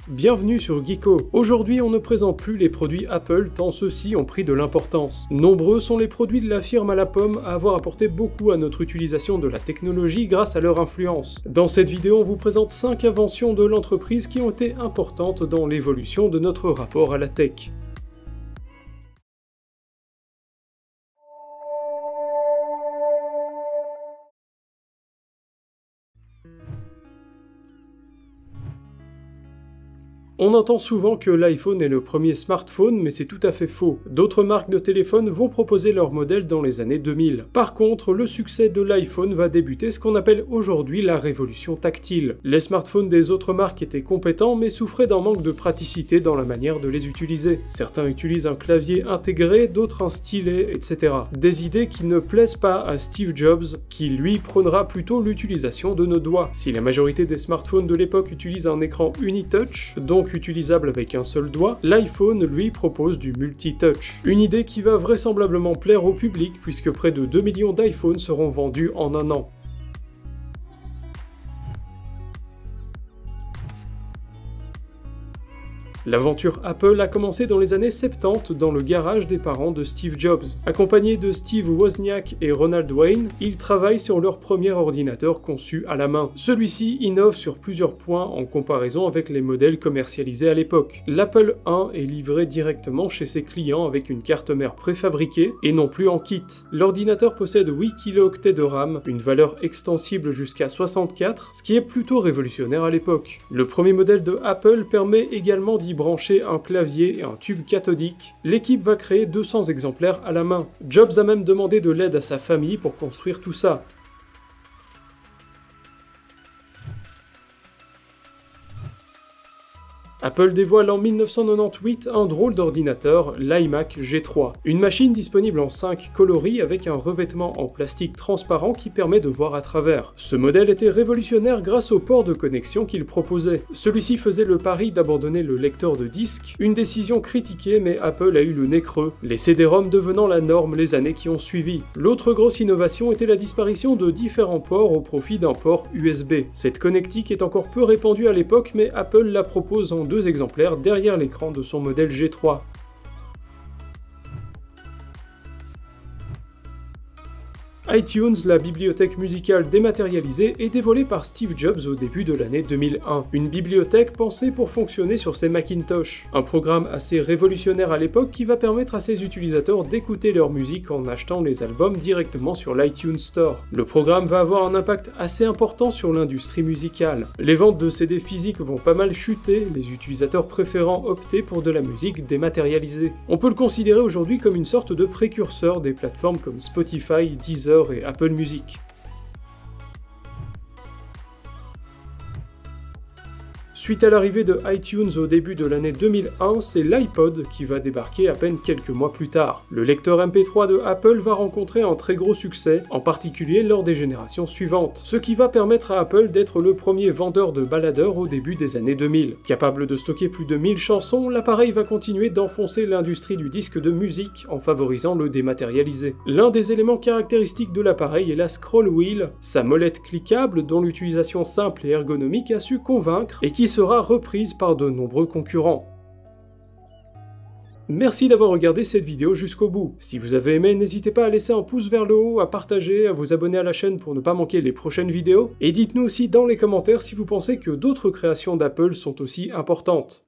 Bienvenue sur Geeko. Aujourd'hui on ne présente plus les produits Apple tant ceux-ci ont pris de l'importance. Nombreux sont les produits de la firme à la pomme à avoir apporté beaucoup à notre utilisation de la technologie grâce à leur influence. Dans cette vidéo on vous présente 5 inventions de l'entreprise qui ont été importantes dans l'évolution de notre rapport à la tech. On entend souvent que l'iPhone est le premier smartphone, mais c'est tout à fait faux. D'autres marques de téléphone vont proposer leurs modèles dans les années 2000. Par contre, le succès de l'iPhone va débuter ce qu'on appelle aujourd'hui la révolution tactile. Les smartphones des autres marques étaient compétents, mais souffraient d'un manque de praticité dans la manière de les utiliser. Certains utilisent un clavier intégré, d'autres un stylet, etc. Des idées qui ne plaisent pas à Steve Jobs, qui lui prônera plutôt l'utilisation de nos doigts. Si la majorité des smartphones de l'époque utilisent un écran unitouch, donc utilisable avec un seul doigt, l'iPhone lui propose du multi-touch. Une idée qui va vraisemblablement plaire au public puisque près de 2 millions d'iPhones seront vendus en un an. L'aventure Apple a commencé dans les années 70 dans le garage des parents de Steve Jobs. Accompagnés de Steve Wozniak et Ronald Wayne, ils travaillent sur leur premier ordinateur conçu à la main. Celui-ci innove sur plusieurs points en comparaison avec les modèles commercialisés à l'époque. L'Apple I est livré directement chez ses clients avec une carte mère préfabriquée et non plus en kit. L'ordinateur possède 8 kilooctets de RAM, une valeur extensible jusqu'à 64, ce qui est plutôt révolutionnaire à l'époque. Le premier modèle de Apple permet également d'y brancher un clavier et un tube cathodique. L'équipe va créer 200 exemplaires à la main. Jobs a même demandé de l'aide à sa famille pour construire tout ça. Apple dévoile en 1998 un drôle d'ordinateur, l'iMac G3, une machine disponible en 5 coloris avec un revêtement en plastique transparent qui permet de voir à travers. Ce modèle était révolutionnaire grâce au port de connexion qu'il proposait. Celui-ci faisait le pari d'abandonner le lecteur de disque, une décision critiquée mais Apple a eu le nez creux, les CD-ROM devenant la norme les années qui ont suivi. L'autre grosse innovation était la disparition de différents ports au profit d'un port USB. Cette connectique est encore peu répandue à l'époque mais Apple la propose en 2 exemplaires derrière l'écran de son modèle G3. iTunes, la bibliothèque musicale dématérialisée, est dévoilée par Steve Jobs au début de l'année 2001. Une bibliothèque pensée pour fonctionner sur ses Macintosh. Un programme assez révolutionnaire à l'époque qui va permettre à ses utilisateurs d'écouter leur musique en achetant les albums directement sur l'iTunes Store. Le programme va avoir un impact assez important sur l'industrie musicale. Les ventes de CD physiques vont pas mal chuter, les utilisateurs préférant opter pour de la musique dématérialisée. On peut le considérer aujourd'hui comme une sorte de précurseur des plateformes comme Spotify, Deezer et Apple Music. Suite à l'arrivée de iTunes au début de l'année 2001, c'est l'iPod qui va débarquer à peine quelques mois plus tard. Le lecteur MP3 de Apple va rencontrer un très gros succès, en particulier lors des générations suivantes, ce qui va permettre à Apple d'être le premier vendeur de baladeurs au début des années 2000. Capable de stocker plus de 1000 chansons, l'appareil va continuer d'enfoncer l'industrie du disque de musique en favorisant le dématérialisé. L'un des éléments caractéristiques de l'appareil est la scroll wheel, sa molette cliquable dont l'utilisation simple et ergonomique a su convaincre et qui sera reprise par de nombreux concurrents. Merci d'avoir regardé cette vidéo jusqu'au bout. Si vous avez aimé, n'hésitez pas à laisser un pouce vers le haut, à partager, à vous abonner à la chaîne pour ne pas manquer les prochaines vidéos, et dites-nous aussi dans les commentaires si vous pensez que d'autres créations d'Apple sont aussi importantes.